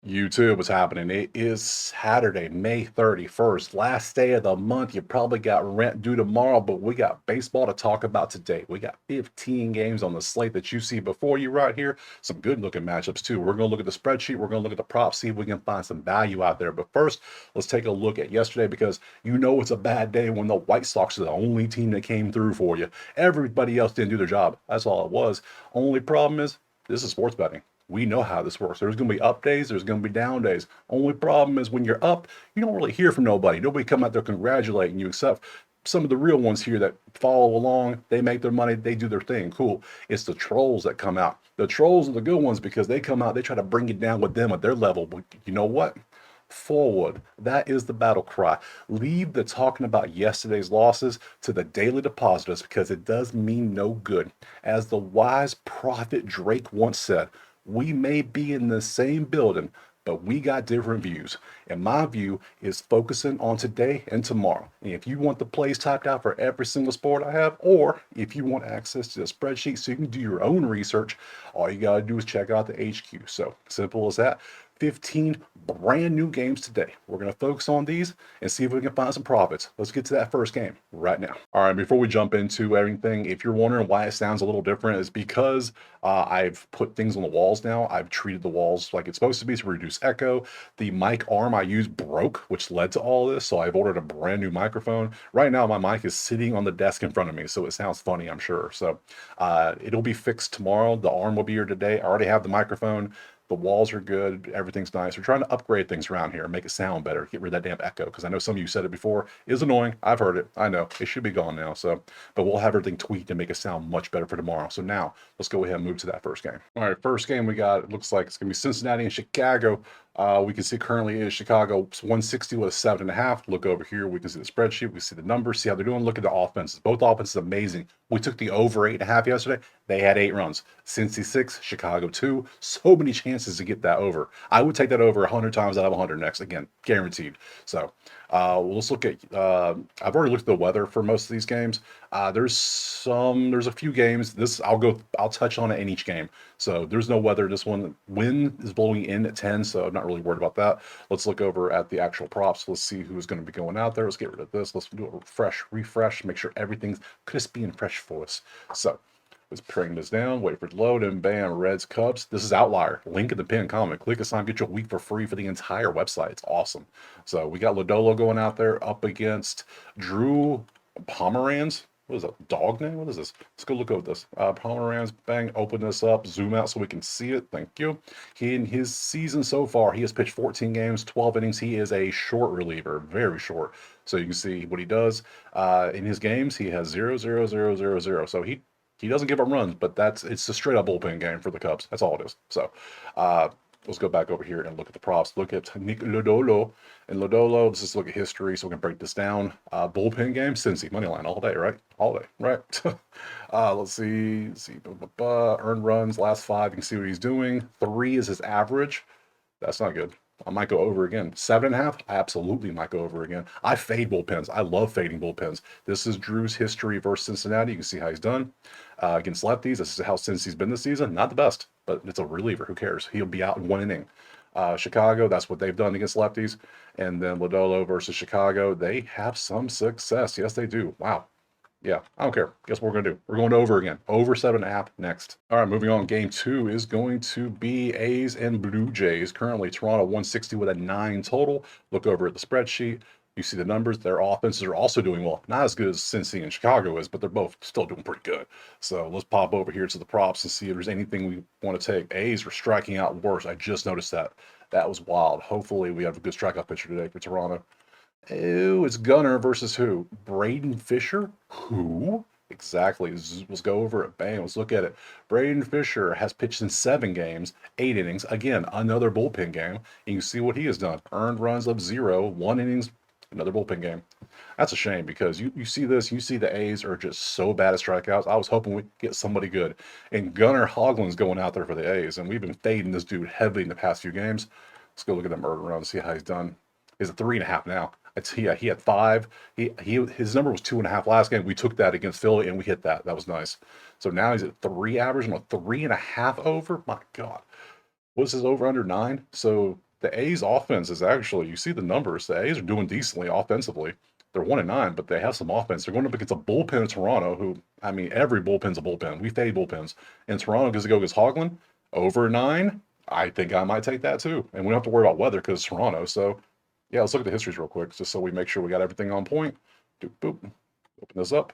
YouTube, what's happening? It is Saturday, May 31st, last day of the month. You probably got rent due tomorrow, but we got baseball to talk about today. We got 15 games on the slate that you see before you right here. Some good looking matchups too. We're going to look at the spreadsheet. We're going to look at the props, see if we can find some value out there. But first, let's take a look at yesterday because you know it's a bad day when the White Sox are the only team that came through for you. Everybody else didn't do their job. That's all it was. Only problem is this is sports betting. We know how this works. There's going to be up days. There's going to be down days. Only problem is when you're up, you don't really hear from nobody. Nobody come out there congratulating you except some of the real ones here that follow along. They make their money. They do their thing. Cool. It's the trolls that come out. The trolls are the good ones because they come out. They try to bring you down with them at their level. But you know what? Forward. That is the battle cry. Leave the talking about yesterday's losses to the daily depositors because it does mean no good. As the wise prophet Drake once said, we may be in the same building, but we got different views. And my view is focusing on today and tomorrow. And if you want the plays typed out for every single sport I have, or if you want access to a spreadsheet so you can do your own research, all you got to do is check out the HQ. So simple as that. 15 brand new games today. We're going to focus on these and see if we can find some profits. Let's get to that first game right now. All right, before we jump into everything, if you're wondering why it sounds a little different, it's because I've put things on the walls now. I've treated the walls like it's supposed to be to reduce echo. The mic arm I used broke, which led to all this, so I've ordered a brand new microphone. Right now, my mic is sitting on the desk in front of me, so it sounds funny, I'm sure. So it'll be fixed tomorrow. The arm will be here today. I already have the microphone. The walls are good. Everything's nice. We're trying to upgrade things around here, make it sound better, get rid of that damn echo. Because I know some of you said it before. It is annoying. I've heard it. I know. It should be gone now. So, but we'll have everything tweaked and make it sound much better for tomorrow. So now let's go ahead and move to that first game. All right, first game we got. It looks like it's gonna be Cincinnati and Chicago. We can see currently is Chicago 160 with a 7.5. Look over here. We can see the spreadsheet. We see the numbers. See how they're doing. Look at the offenses. Both offenses amazing. We took the over 8.5 yesterday. They had 8 runs. Cincy 6, Chicago 2. So many chances to get that over. I would take that over 100 times out of 100 next. Again, guaranteed. So let's look at. I've already looked at the weather for most of these games. There's a few games. I'll touch on it in each game. So there's no weather. This one, wind is blowing in at 10, so I'm not really worried about that. Let's look over at the actual props. Let's see who's going to be going out there. Let's get rid of this. Let's do a refresh, make sure everything's crispy and fresh for us. So let's bring this down, wait for it to load, and bam, Reds, Cubs. This is Outlier. Link in the pinned comment. Click a sign, get your week for free for the entire website. It's awesome. So we got Lodolo going out there up against Drew Pomeranz. What is that, dog name? What is this? Let's go look over this. Pomeranz, bang, open this up, zoom out so we can see it. Thank you. He, in his season so far, he has pitched 14 games, 12 innings. He is a short reliever, very short. So you can see what he does. In his games, he has 0, 0, 0, 0, 0. So he doesn't give up runs, but it's a straight up bullpen game for the Cubs. That's all it is. So let's go back over here and look at the props. Look at Nick Lodolo. And Lodolo, let's just look at history so we can break this down. Bullpen game, Cincy, money line all day, right? All day, right? Let's see. Earned runs, last 5. You can see what he's doing. 3 is his average. That's not good. I might go over again. 7.5, I absolutely might go over again. I fade bullpens. I love fading bullpens. This is Drew's history versus Cincinnati. You can see how he's done against lefties. This is how Cincy's been this season. Not the best, but it's a reliever. Who cares? He'll be out in 1 inning. Chicago, that's what they've done against lefties. And then Lodolo versus Chicago, they have some success. Yes, they do. Wow. Yeah, I don't care. Guess what we're going to do? We're going over again. Over 7.5 next. All right, moving on. Game 2 is going to be A's and Blue Jays. Currently, Toronto 160 with a 9 total. Look over at the spreadsheet. You see the numbers. Their offenses are also doing well. Not as good as Cincy and Chicago is, but they're both still doing pretty good. So let's pop over here to the props and see if there's anything we want to take. A's are striking out worse. I just noticed that. That was wild. Hopefully, we have a good strikeout pitcher today for Toronto. Oh, it's Gunnar versus who? Braden Fisher? Who? Exactly. Let's go over it. Bang. Let's look at it. Braden Fisher has pitched in 7 games, 8 innings. Again, another bullpen game. And you can see what he has done. Earned runs of 0, 1 innings, another bullpen game. That's a shame because you see this. You see the A's are just so bad at strikeouts. I was hoping we'd get somebody good. And Gunnar Hoglund's going out there for the A's. And we've been fading this dude heavily in the past few games. Let's go look at the murder run and see how he's done. He's at 3.5 now. He had 5. His number was 2.5 last game. We took that against Philly and we hit that. That was nice. So now he's at 3 average and a 3.5 over. My God, what's his over under 9? So The A's offense is actually, you see the numbers. The A's are doing decently offensively. They're 1-9, but they have some offense. They're going up against a bullpen of Toronto, who, I mean, every bullpen's a bullpen. We fade bullpens. And Toronto gets to go against Hoagland over 9. I think I might take that too. And we don't have to worry about weather because it's Toronto. So, yeah, let's look at the histories real quick, just so we make sure we got everything on point. Doop, boop. Open this up.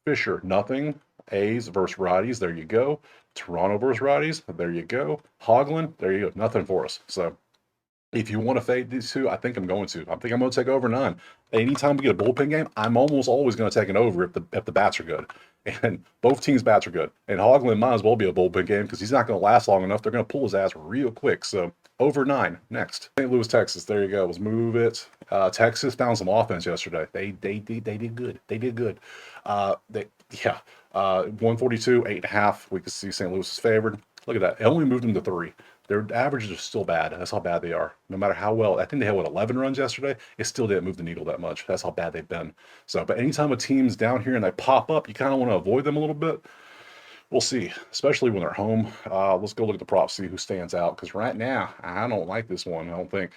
Fisher, nothing. A's versus righties. There you go. Toronto versus righties. There you go. Hoagland. There you go. Nothing for us. So if you want to fade these two, I think I'm going to. I think I'm going to take over 9. Anytime we get a bullpen game, I'm almost always going to take an over if the bats are good. And both teams' bats are good. And Hoagland might as well be a bullpen game because he's not going to last long enough. They're going to pull his ass real quick. So over 9 next. St. Louis, Texas. There you go. Let's move it. Texas found some offense yesterday. They did good. They did good. Yeah. 142, 8.5. We can see St. Louis is favored. Look at that. It only moved them to 3. Their averages are still bad. That's how bad they are. No matter how well, I think they had, 11 runs yesterday? It still didn't move the needle that much. That's how bad they've been. So, but anytime a team's down here and they pop up, you kind of want to avoid them a little bit. We'll see, especially when they're home. Let's go look at the props, see who stands out. Because right now, I don't like this one. I don't think.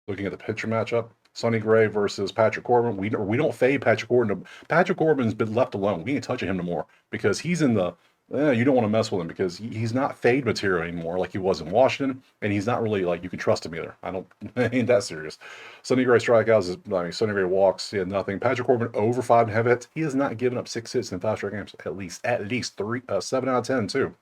Looking at the pitcher matchup, Sonny Gray versus Patrick Corbin. We don't fade Patrick Corbin. Patrick Corbin's been left alone. We ain't touching him no more because he's in the. You don't want to mess with him because he's not fade material anymore like he was in Washington, and he's not really like you can trust him either. I don't ain't that serious. Sonny Gray strikeouts. Sonny Gray walks. He had nothing. Patrick Corbin over 5.5 hits. He has not given up 6 hits in 5 straight games. At least 7 out of 10 too.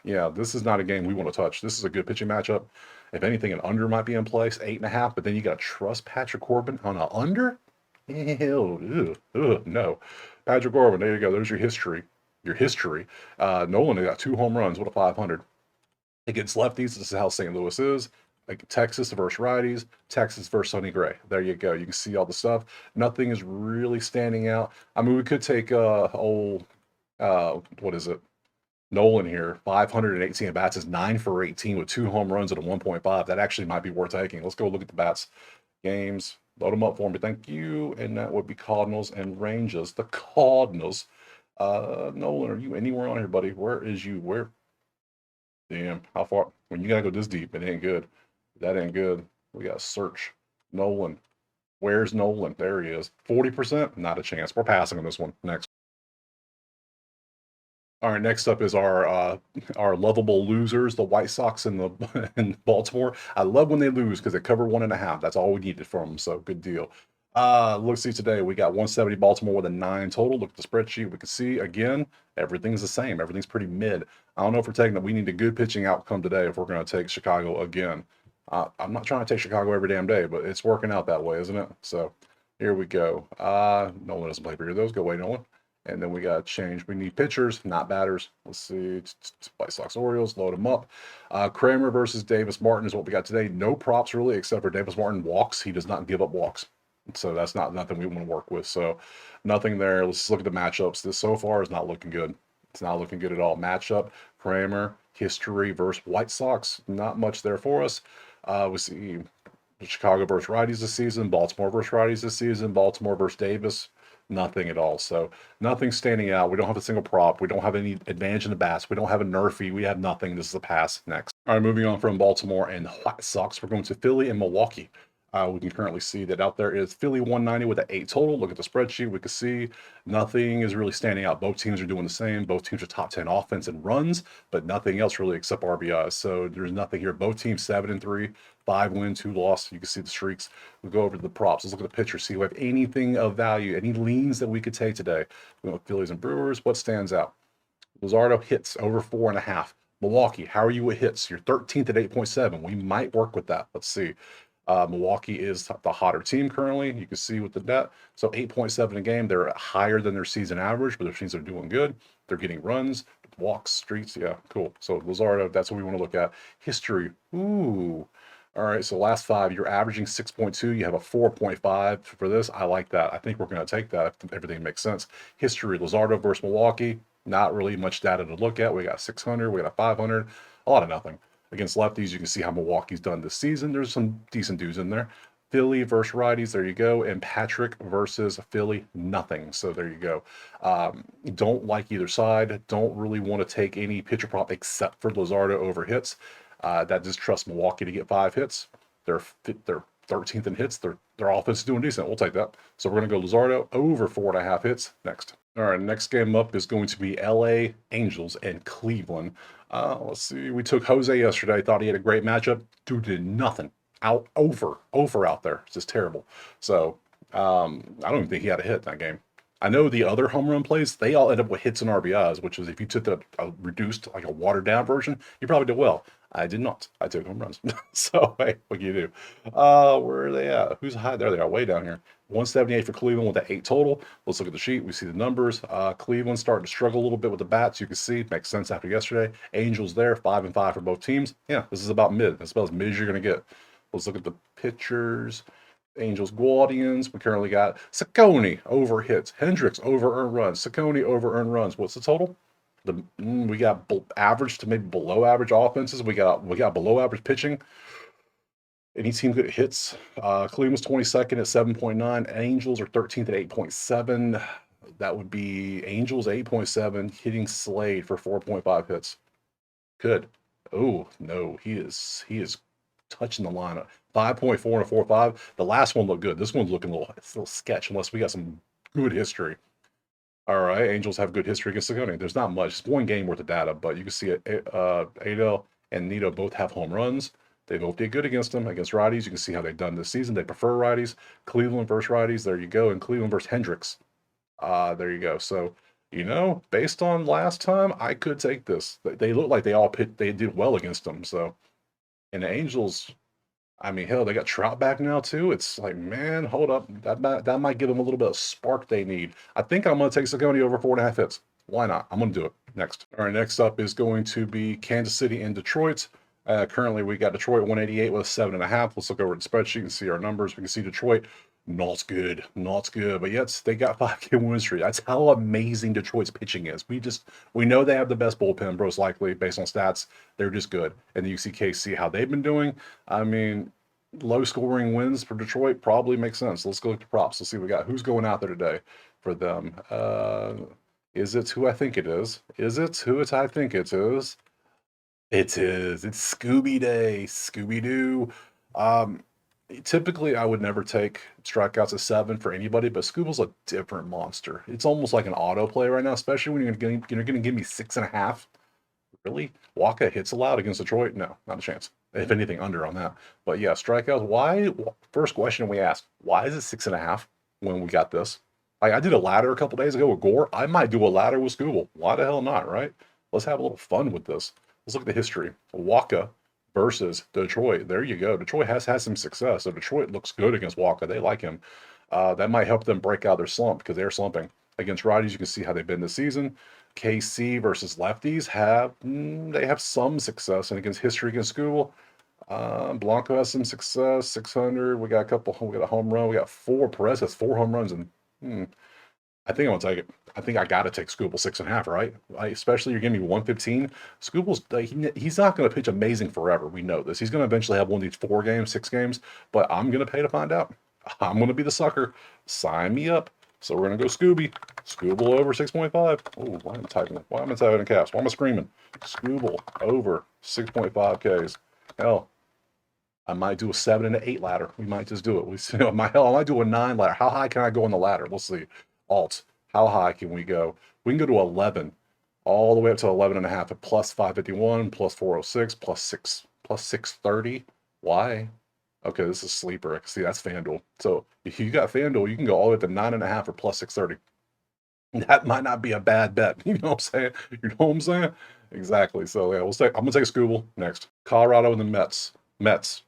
Yeah, this is not a game we want to touch. This is a good pitching matchup. If anything, an under might be in place, 8.5. But then you got to trust Patrick Corbin on an under. Ew, no. Patrick Corbin. There you go. There's your history. Nolan got 2 home runs with a 500. Against lefties, this is how St. Louis is. Like Texas versus righties, Texas versus Sonny Gray. There you go. You can see all the stuff. Nothing is really standing out. I mean, we could take what is it? Nolan here, 518 at bats is 9 for 18 with 2 home runs at a 1.5. That actually might be worth taking. Let's go look at the bats. Games. Load them up for me. Thank you. And that would be Cardinals and Rangers. The Cardinals. Nolan, are you anywhere on here, buddy? Where is you? Where? Damn, how far? When you gotta go this deep, it ain't good. That ain't good. We gotta search. Nolan. Where's Nolan? There he is. 40%? Not a chance. We're passing on this one. Next. All right, next up is our lovable losers, the White Sox and the in Baltimore. I love when they lose because they cover 1.5. That's all we needed from them. So good deal. Let's see today. We got 170 Baltimore with a 9 total. Look at the spreadsheet. We can see again, everything's the same. Everything's pretty mid. I don't know if we're taking that. We need a good pitching outcome today if we're going to take Chicago again. I'm not trying to take Chicago every damn day, but it's working out that way, isn't it? So here we go. Nolan doesn't play for either of those. Go away, Nolan. And then we got to change. We need pitchers, not batters. Let's see. White Sox, Orioles, load them up. Kramer versus Davis Martin is what we got today. No props really, except for Davis Martin walks. He does not give up walks. So that's not nothing we want to work with. So nothing there. Let's just look at the matchups. This so far is not looking good. It's not looking good at all. Matchup, Kramer, history versus White Sox. Not much there for us. We see Chicago versus righties this season, Baltimore versus righties this season, Baltimore versus Davis. Nothing at all. So nothing standing out. We don't have a single prop. We don't have any advantage in the bats. We don't have a nerfy. We have nothing. This is a pass. Next. All right, moving on from Baltimore and White Sox, we're going to Philly and Milwaukee. We can currently see that out there is Philly 190 with an 8 total. Look at the spreadsheet. We can see nothing is really standing out. Both teams are doing the same. Both teams are top 10 offense and runs, but nothing else really except RBIs. So there's nothing here. Both teams 7-3, 5 win, 2 loss. You can see the streaks. We'll go over to the props. Let's look at the pitchers. See if we have anything of value, any leans that we could take today. We have Phillies and Brewers. What stands out? Luzardo hits over 4.5. Milwaukee, how are you with hits? You're 13th at 8.7. We might work with that. Let's see. Milwaukee is the hotter team currently. You can see with the net. So 8.7 a game. They're higher than their season average, but their teams are doing good. They're getting runs, walks, streaks. Yeah, cool. So Luzardo, that's what we want to look at. History. Ooh. All right, so last 5, you're averaging 6.2. You have a 4.5 for this. I like that. I think we're going to take that if everything makes sense. History, Luzardo versus Milwaukee. Not really much data to look at. We got 600. We got a 500. A lot of nothing. Against lefties, you can see how Milwaukee's done this season. There's some decent dudes in there. Philly versus righties, there you go. And Patrick versus Philly, nothing. So there you go. Don't like either side. Don't really want to take any pitcher prop except for Luzardo over hits. That just trusts Milwaukee to get 5 hits. They're 13th in hits. Their offense is doing decent. We'll take that. So we're going to go Luzardo over 4.5 hits next. All right, next game up is going to be LA Angels and Cleveland. Let's see. We took Jose yesterday. Thought he had a great matchup. Dude did nothing. Over out there. It's just terrible. So I don't even think he had a hit in that game. I know the other home run plays, they all end up with hits and RBIs, which is if you took a reduced, like a watered down version, you probably did well. I did not. I took home runs. So, hey, what can you do? Where are they at? Who's high? There they are, way down here. 178 for Cleveland with the 8 total. Let's look at the sheet. We see the numbers. Cleveland starting to struggle a little bit with the bats. You can see, makes sense after yesterday. Angels there, 5-5 for both teams. Yeah, this is about mid. That's about as mid as you're going to get. Let's look at the pitchers. Angels Guardians. We currently got Saccone over hits, Hendricks over earned runs, Saccone over earned runs. What's the total? We got average to maybe below average offenses. We got below average pitching. Any team that hits. Cleveland's 22nd at 7.9. Angels are 13th at 8.7. That would be Angels 8.7 hitting Slade for 4.5 hits. Good. Oh no, he is touching the lineup. 5.4 and a 4.5. The last one looked good. This one's looking it's a little sketch unless we got some good history. All right, Angels have good history against Saccone. There's not much. It's one game worth of data, but you can see it. Adel and Nito both have home runs. They both did good against them. Against righties, you can see how they've done this season. They prefer righties. Cleveland versus righties. There you go. And Cleveland versus Hendricks. There you go. So, based on last time, I could take this. They look like they did well against them. So, and the Angels, I mean, hell, they got Trout back now too. It's like, man, hold up. That might give them a little bit of spark they need. I think I'm going to take Saccone over 4.5 hits. Why not? I'm going to do it next. All right, next up is going to be Kansas City and Detroit. Currently, we got Detroit 188 with 7.5. Let's look over at the spreadsheet and see our numbers. We can see Detroit, not good. But yet they got 5-game win streak. That's how amazing Detroit's pitching is. We know they have the best bullpen, most likely, based on stats. They're just good. And the UCKC, how they've been doing. I mean, low scoring wins for Detroit probably makes sense. Let's go look at the props. Let's see what we got. Who's going out there today for them? Is it who I think it is? Is it who I think it is? It is. It's Scooby Day. Scooby-Doo. Typically, I would never take strikeouts at 7 for anybody, but Scooble's a different monster. It's almost like an autoplay right now, especially when you're going to give me 6.5. Really? Waka hits allowed against Detroit? No, not a chance. If anything, under on that. But yeah, strikeouts. Why? First question we asked, why is it 6.5 when we got this? I did a ladder a couple days ago with Gore. I might do a ladder with Scooble. Why the hell not, right? Let's have a little fun with this. Let's look at the history. Waka versus Detroit. There you go. Detroit has had some success. So Detroit looks good against Waka. They like him. That might help them break out their slump because they're slumping. Against righties, you can see how they've been this season. KC versus lefties they have some success. And against history against Scooble, Blanco has some success. 600. We got a home run. We got 4. Perez has 4 home runs. And I think I'm going to take it. I think I got to take Scooble 6.5, right? Especially you're giving me 115. Scooble's he's not going to pitch amazing forever. We know this. He's going to eventually have one of these 4 games, 6 games, but I'm going to pay to find out. I'm going to be the sucker. Sign me up. So we're going to go Scooble over 6.5. Oh, why am I typing in caps? Why am I screaming? Scooble over 6.5 Ks. Hell, I might do a 7 and an 8 ladder. We might just do it. I might do a 9 ladder. How high can I go on the ladder? We'll see. Alt. How high can we go? We can go to 11, all the way up to 11.5 at plus 551, plus 406, plus 630. Why? Okay, this is sleeper. I can see that's FanDuel. So if you got FanDuel, you can go all the way up to 9.5 or plus 630. That might not be a bad bet. You know what I'm saying? You know what I'm saying? Exactly. So yeah, I'm gonna take a Scooble next. Colorado and the Mets.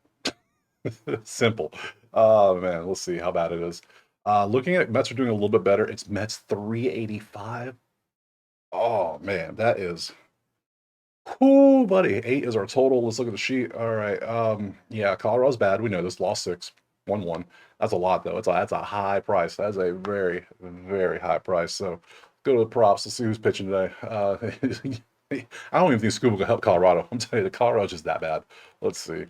Simple. Oh man, let's see how bad it is. Looking at Mets are doing a little bit better. It's Mets 385. Oh man, that is cool, buddy. 8 is our total. Let's look at the sheet. All right. Yeah, Colorado's bad. We know this. Lost 6. 1-1. That's a lot though. That's a high price. That's a very, very high price. So go to the props to see who's pitching today. I don't even think Scooble can help Colorado. I'm telling you, the Colorado's just that bad. Let's see.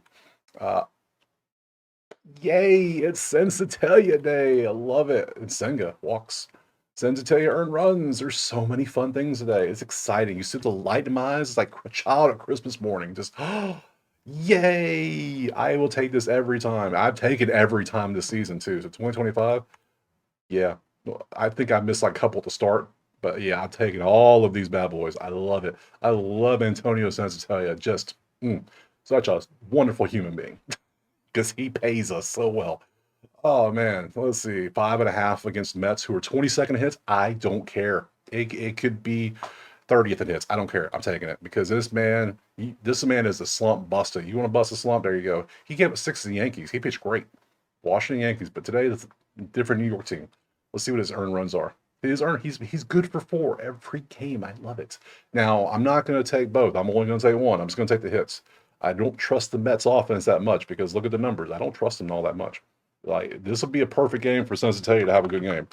Yay, it's Sensatalia Day. I love it. And Senga walks. Sensatalia earned runs. There's so many fun things today. It's exciting. You see the light in my eyes. It's like a child at Christmas morning. Just, Yay! I will take this every time. I've taken every time this season too. So 2025, yeah. Well, I think I missed like a couple at the start, but yeah, I've taken all of these bad boys. I love it. I love Antonio Sensatella. Just such a wonderful human being because he pays us so well. Oh man, let's see. 5.5 against Mets, who are 22nd hits. I don't care. It could be 30th in hits. I don't care. I'm taking it because this man is a slump buster. You want to bust a slump? There you go. He gave it 6 to the Yankees. He pitched great. Washington Yankees, but today it's a different New York team. Let's see what his earned runs are. He's good for 4 every game. I love it. Now I'm not going to take both. I'm only going to take one. I'm just going to take the hits. I don't trust the Mets offense that much because look at the numbers. I don't trust them all that much. Like this will be a perfect game for Sensatella to have a good game.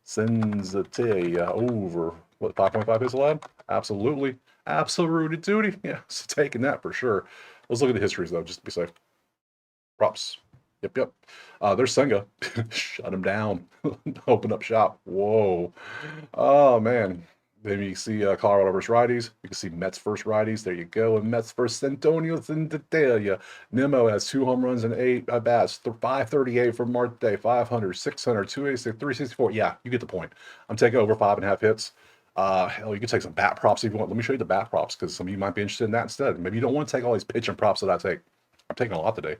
Sensatella over what 5.5 hits allowed? Absolutely, absolutely duty. Yeah, so taking that for sure. Let's look at the histories though, just to be safe. Props. Yep, yep. There's Senga. Shut him down. Open up shop. Whoa. Oh man. Then you see Colorado versus righties. You can see Mets versus righties. There you go. And Mets versus Antonio Centinela. Nemo has 2 home runs and 8 at bats. 538 for Marte. 500, 600, 286, 364. Yeah, you get the point. I'm taking over 5.5 hits. Hell, you can take some bat props if you want. Let me show you the bat props because some of you might be interested in that instead. Maybe you don't want to take all these pitching props that I take. I'm taking a lot today.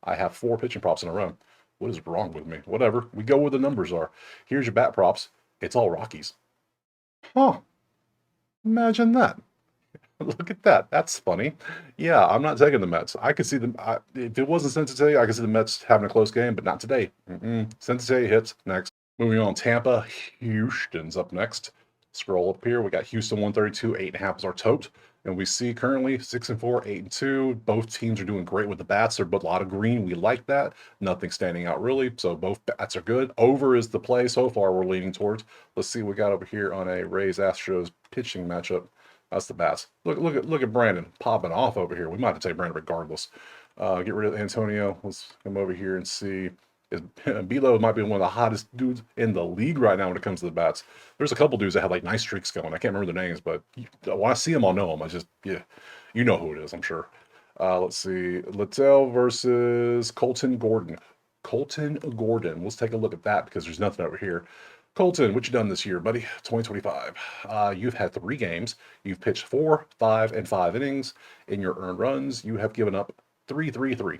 I have 4 pitching props in a row. What is wrong with me? Whatever. We go where the numbers are. Here's your bat props. It's all Rockies. Huh. Imagine that. Look at that. That's funny. Yeah, I'm not taking the Mets. I could see them. If it wasn't Cincinnati, I could see the Mets having a close game, but not today. Cincinnati hits next. Moving on, Tampa. Houston's up next. Scroll up here. We got Houston 132, 8.5 is our tote. And we see currently 6-4, 8-2. Both teams are doing great with the bats. They're both a lot of green. We like that. Nothing standing out really. So both bats are good. Over is the play so far we're leaning towards. Let's see what we got over here on a Rays Astros pitching matchup. That's the bats. Look at Brandon popping off over here. We might have to take Brandon regardless. Get rid of Antonio. Let's come over here and see. Bilo might be one of the hottest dudes in the league right now when it comes to the bats. There's a couple dudes that have like nice streaks going. I can't remember their names, but when I see them, I'll know them. Yeah, you know who it is, I'm sure. Let's see. Littell versus Colton Gordon. Colton Gordon. Let's take a look at that because there's nothing over here. Colton, what you done this year, buddy? 2025. You've had 3 games. You've pitched 4, 5, and 5 innings. In your earned runs, you have given up 3, 3, 3.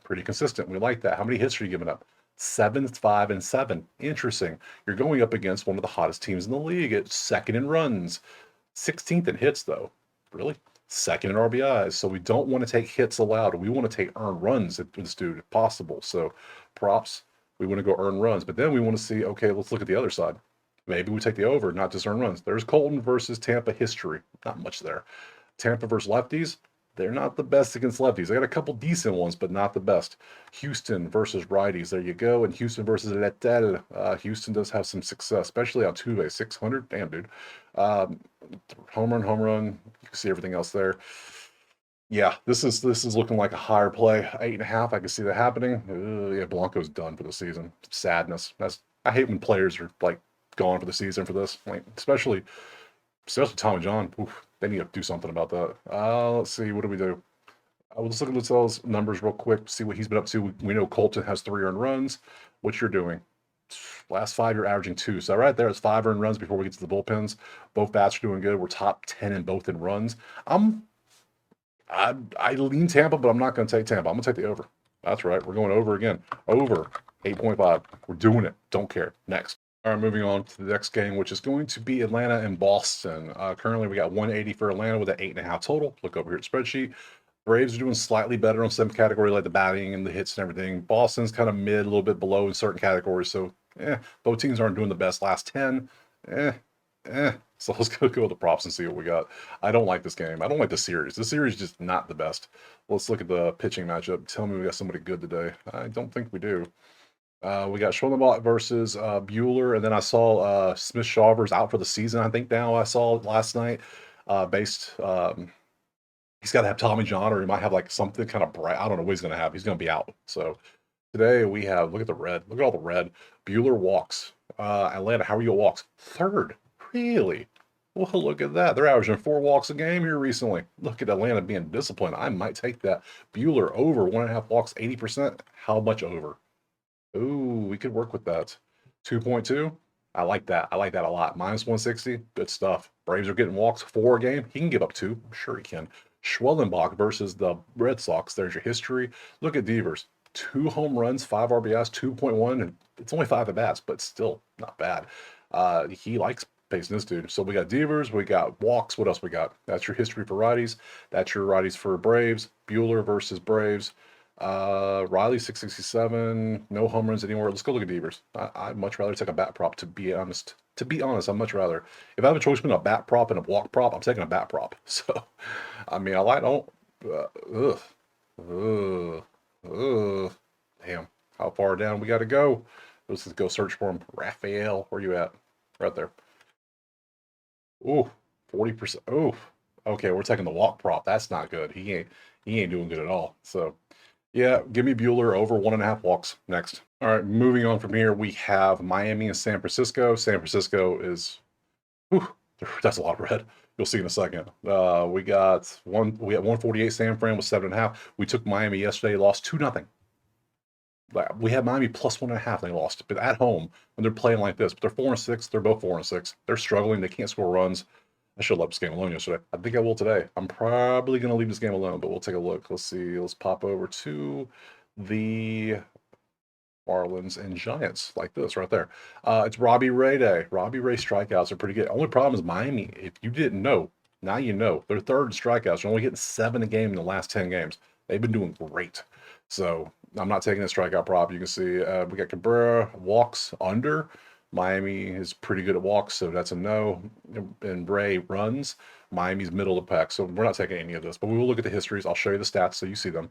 Pretty consistent. We like that. How many hits are you giving up? 7, 5, and 7. Interesting. You're going up against one of the hottest teams in the league at 2nd in runs. 16th in hits, though. Really? 2nd in RBIs. So we don't want to take hits allowed. We want to take earned runs with this dude if possible. So props, we want to go earn runs. But then we want to see, okay, let's look at the other side. Maybe we take the over, not just earn runs. There's Colton versus Tampa history. Not much there. Tampa versus lefties. They're not the best against lefties. I got a couple decent ones, but not the best. Houston versus righties. There you go. And Houston versus Letel. Houston does have some success, especially on two-way. 600. Damn, dude. Home run. You can see everything else there. Yeah, this is looking like a higher play. 8.5. I can see that happening. Yeah, Blanco's done for the season. Sadness. I hate when players are like gone for the season for this. Like especially Tommy John. Oof, they need to do something about that. Let's see. What do we do? Let's look at Littell's numbers real quick. See what he's been up to. We know Colton has 3 earned runs. What you're doing? Last 5, you're averaging 2. So right there, it's 5 earned runs before we get to the bullpens. Both bats are doing good. We're top 10 in both in runs. I lean Tampa, but I'm not going to take Tampa. I'm going to take the over. That's right. We're going over again. Over 8.5. We're doing it. Don't care. Next. All right, moving on to the next game, which is going to be Atlanta and Boston. Currently, we got 180 for Atlanta with an 8.5 total. Look over here at spreadsheet. Braves are doing slightly better on some category, like the batting and the hits and everything. Boston's kind of mid, a little bit below in certain categories. So, both teams aren't doing the best. Last 10, So let's go with the props and see what we got. I don't like this game. I don't like the series. The series is just not the best. Let's look at the pitching matchup. Tell me we got somebody good today. I don't think we do. We got Schoenbach versus Bueller, and then I saw Smith Shawver's out for the season. I think now I saw last night. He's got to have Tommy John, or he might have like something kind of bright. I don't know what he's going to have. He's going to be out. So today we have look at the red. Look at all the red. Bueller walks. Atlanta, how are you walks? 3rd. Really? Well, look at that. They're averaging 4 walks a game here recently. Look at Atlanta being disciplined. I might take that. Bueller over 1.5 walks, 80%. How much over? Ooh, we could work with that. 2.2. I like that. I like that a lot. Minus 160. Good stuff. Braves are getting walks 4 a game. He can give up 2. I'm sure he can. Schwellenbach versus the Red Sox. There's your history. Look at Devers. 2 home runs, 5 RBIs, 2.1, and it's only 5 at-bats, but still not bad. He likes facing this dude. So we got Devers, we got walks. What else we got? That's your history for righties. That's your righties for Braves. Bueller versus Braves. Riley 667. No home runs anymore. Let's go look at Devers. I'd much rather take a bat prop, to be honest. To be honest, I'd much rather. If I have a choice between a bat prop and a walk prop, I'm taking a bat prop. So, I mean, I don't. Ugh. Ugh. Ugh. Damn. How far down we got to go? Let's just go search for him. Raphael, where you at? Right there. Ooh, 40%. Ooh. Okay, we're taking the walk prop. That's not good. He ain't doing good at all. So yeah, give me Bueller over 1.5 walks next. All right, moving on from here, we have Miami and San Francisco. San Francisco is, whew, that's a lot of red. You'll see in a second. We got 148 San Fran with 7.5. We took Miami yesterday, lost 2-0. We had Miami plus 1.5. They lost, but at home when they're playing like this. But they're 4-6. They're both 4-6. They're struggling. They can't score runs. I should have left this game alone yesterday. I think I will today. I'm probably going to leave this game alone, but we'll take a look. Let's see. Let's pop over to the Marlins and Giants like this right there. It's Robbie Ray day. Robbie Ray strikeouts are pretty good. Only problem is Miami. If you didn't know, now you know. They're third in strikeouts. They're only getting 7 a game in the last 10 games. They've been doing great. So I'm not taking a strikeout prop. You can see we got Cabrera walks under. Miami is pretty good at walks, so that's a no. And Ray runs. Miami's middle of the pack, so we're not taking any of this. But we will look at the histories. I'll show you the stats so you see them.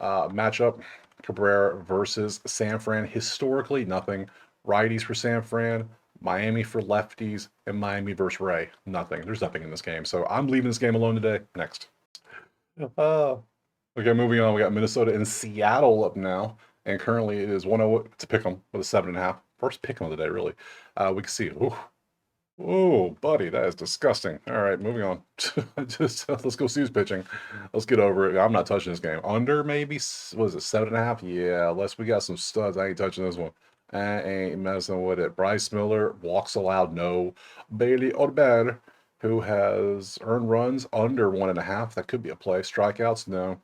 Matchup, Cabrera versus San Fran. Historically, nothing. Righties for San Fran, Miami for lefties, and Miami versus Ray. Nothing. There's nothing in this game. So I'm leaving this game alone today. Next. Okay, moving on. We got Minnesota and Seattle up now. And currently it is 1-0 to pick them with a 7.5. First pick of the day, really. We can see. Oh, buddy, that is disgusting. All right, moving on. Just let's go see who's pitching. Let's get over it. I'm not touching this game. Under maybe, what is it, 7.5? Yeah, unless we got some studs. I ain't touching this one. I ain't messing with it. Bryce Miller, walks allowed, no. Bailey Orbert, who has earned runs under 1.5. That could be a play. Strikeouts, no.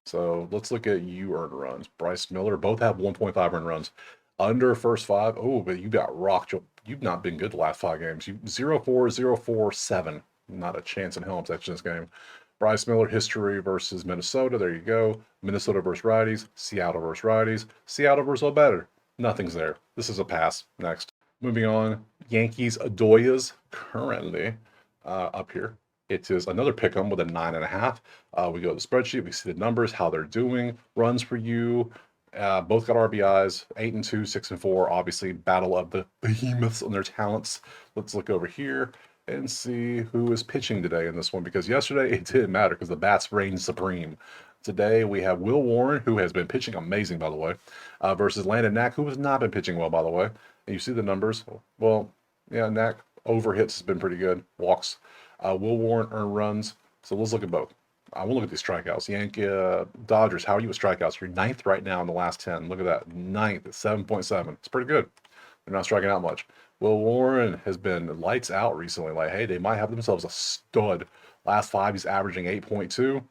So let's look at you earned runs. Bryce Miller, both have 1.5 earned runs. Under first 5. Oh, but you got rocked. You've not been good the last 5 games. You 0-4, 0-4, 7. Not a chance in hell I'm touching this game. Bryce Miller history versus Minnesota. There you go. Minnesota versus righties. Seattle versus righties. Seattle versus all better. Nothing's there. This is a pass. Next. Moving on. Yankees Adoyas currently up here. It is another pick 'em with a 9.5. We go to the spreadsheet. We see the numbers, how they're doing. Runs for you. Both got RBIs, 8-2, 6-4. Obviously, battle of the behemoths and their talents. Let's look over here and see who is pitching today in this one, because yesterday it didn't matter because the bats reigned supreme. Today we have Will Warren, who has been pitching amazing, by the way, versus Landon Knack, who has not been pitching well, by the way. And you see the numbers. Well, yeah, Knack over hits has been pretty good. Walks. Will Warren earned runs. So let's look at both. I will look at these strikeouts. Yankee Dodgers, how are you with strikeouts? You're 9th right now in the last 10. Look at that. 9th at 7.7. It's pretty good. They're not striking out much. Will Warren has been lights out recently. Like, hey, they might have themselves a stud. Last 5, he's averaging 8.2.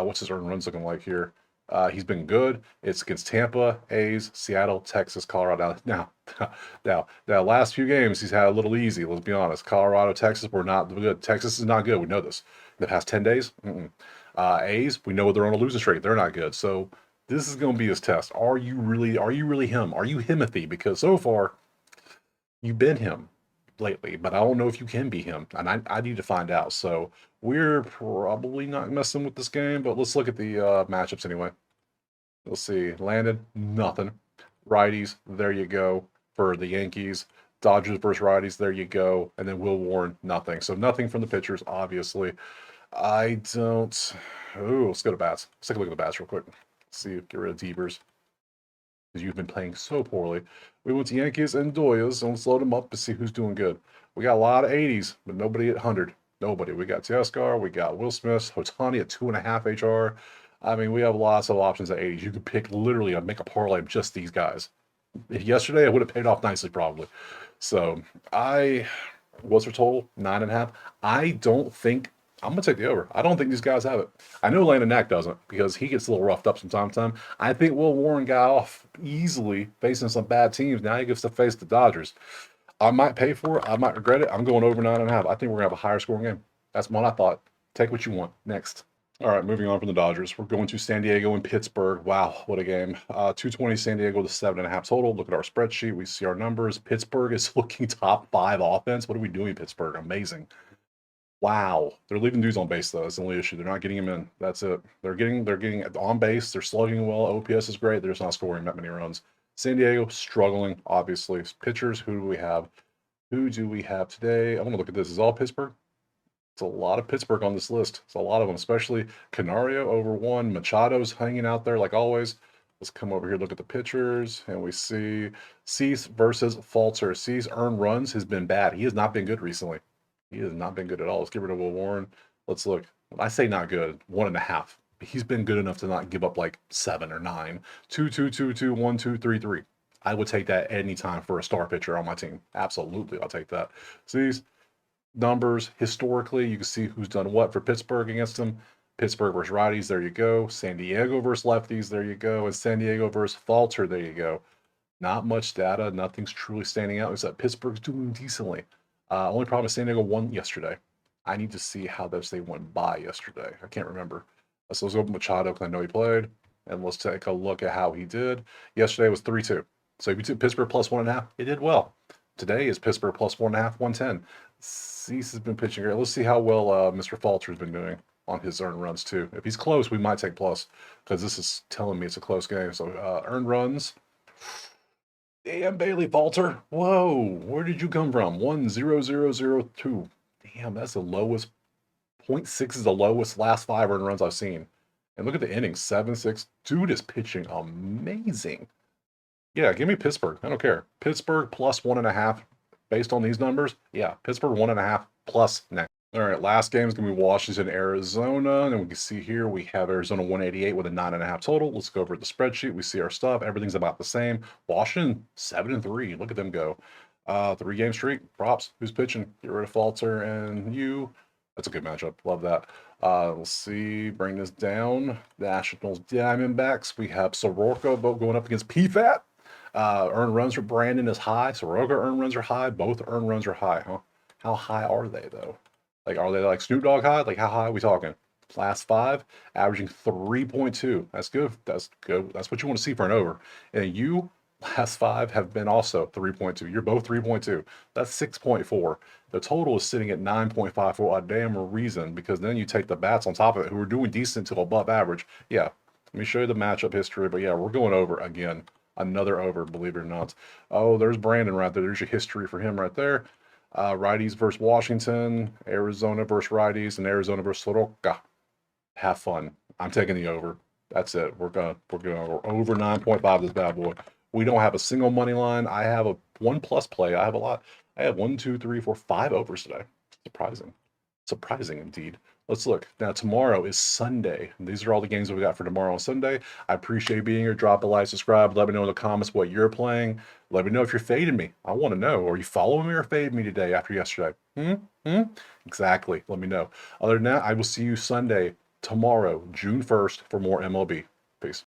What's his earned runs looking like here? He's been good. It's against Tampa, A's, Seattle, Texas, Colorado. Now, last few games he's had a little easy. Let's be honest. Colorado, Texas were not good. Texas is not good. We know this. The past 10 days, A's, we know they're on a losing streak. They're not good. So this is going to be his test. Are you really him? Are you Himothy? Because so far, you've been him lately, but I don't know if you can be him, and I need to find out. So we're probably not messing with this game, but let's look at the matchups anyway. Let's see. Landon, nothing. Righties, there you go for the Yankees. Dodgers versus righties, there you go. And then Will Warren, nothing. So nothing from the pitchers, obviously. I don't. Oh, let's go to bats. Let's take a look at the bats real quick. Let's see, get rid of Devers, because you've been playing so poorly. We went to Yankees and Doyas, and let's load them up to see who's doing good. We got a lot of 80s, but nobody at 100. Nobody. We got Teoscar, we got Will Smith, Hotani at 2.5 HR. I mean, we have lots of options at 80s. You could pick literally and make a parlay of just these guys. Yesterday, it would have paid off nicely, probably. So I what's her total? 9.5. I don't think I'm gonna take the over. I don't think these guys have it. I know Landon Knack doesn't because he gets a little roughed up from time to time. I think Will Warren got off easily facing some bad teams. Now he gets to face the Dodgers. I might pay for it. I might regret it. I'm going over 9.5. I think we're gonna have a higher scoring game. That's what I thought. Take what you want. Next. All right, moving on from the Dodgers. We're going to San Diego and Pittsburgh. Wow, what a game. 220 San Diego to 7.5 total. Look at our spreadsheet. We see our numbers. Pittsburgh is looking top 5 offense. What are we doing, Pittsburgh? Amazing. Wow. They're leaving dudes on base, though. That's the only issue. They're not getting them in. That's it. They're getting on base. They're slugging well. OPS is great. They're just not scoring that many runs. San Diego struggling, obviously. Pitchers, who do we have? Who do we have today? I want to look at this. Is all Pittsburgh? It's a lot of Pittsburgh on this list. It's a lot of them, especially Canario over 1. Machado's hanging out there like always. Let's come over here, look at the pitchers, and we see Cease versus Falter. Cease earned runs has been bad. He has not been good recently. He has not been good at all. Let's get rid of Will Warren. Let's look. When I say not good, 1.5. He's been good enough to not give up like 7 or 9. 2, 2, 2, 2, 1, 2, 3, 3. I would take that anytime for a star pitcher on my team. Absolutely, I'll take that. Cease. Numbers historically, you can see who's done what for Pittsburgh against them. Pittsburgh versus righties, there you go. San Diego versus lefties, there you go. And San Diego versus Falter, there you go. Not much data, nothing's truly standing out except Pittsburgh's doing decently. Only problem is San Diego won yesterday. I need to see how they went by yesterday. I can't remember. So let's go with Machado because I know he played. And let's take a look at how he did. Yesterday was 3-2. So if you took Pittsburgh plus 1.5, it did well. Today is Pittsburgh plus 1.5, 110. Cease has been pitching great. Let's see how well Mr. Falter has been doing on his earned runs too. If he's close, we might take plus because this is telling me it's a close game. So earned runs. Damn, Bailey Falter. Whoa, where did you come from? 1-0-0-0-2. Damn, that's the lowest. 0.6 is the lowest last 5 earned runs I've seen. And look at the innings, 7-6. Dude is pitching amazing. Yeah, give me Pittsburgh. I don't care. Pittsburgh plus 1.5 based on these numbers. Yeah, Pittsburgh 1.5 plus next. All right, last game is going to be Washington, Arizona. And we can see here we have Arizona 188 with a 9.5 total. Let's go over the spreadsheet. We see our stuff. Everything's about the same. Washington 7-3. Look at them go. 3-game streak. Props. Who's pitching? Get rid of Falter and you. That's a good matchup. Love that. Let's see. Bring this down. Nationals, Diamondbacks. We have Soroka going up against PFAT. Earned runs for Brandon is high. Soroka earned runs are high. Both earned runs are high, huh? How high are they, though? Like, are they like Snoop Dogg high? Like, how high are we talking? Last 5, averaging 3.2. That's good. That's good. That's what you want to see for an over. And you, last 5, have been also 3.2. You're both 3.2. That's 6.4. The total is sitting at 9.5 for a damn reason, because then you take the bats on top of it who are doing decent to above average. Yeah, let me show you the matchup history. But yeah, we're going over again. Another over, believe it or not. Oh, there's Brandon right there. There's your history for him right there. Righties versus Washington, Arizona versus righties, and Arizona versus Soroka. Have fun. I'm taking the over. That's it. We're over 9.5 this bad boy. We don't have a single money line. I have a 1+ play. I have a lot. I have 1, 2, 3, 4, 5 overs today. Surprising. Surprising indeed. Let's look. Now, tomorrow is Sunday. These are all the games that we got for tomorrow on Sunday. I appreciate being here. Drop a like, subscribe. Let me know in the comments what you're playing. Let me know if you're fading me. I want to know. Are you following me or fading me today after yesterday? Exactly. Let me know. Other than that, I will see you Sunday, tomorrow, June 1st, for more MLB. Peace.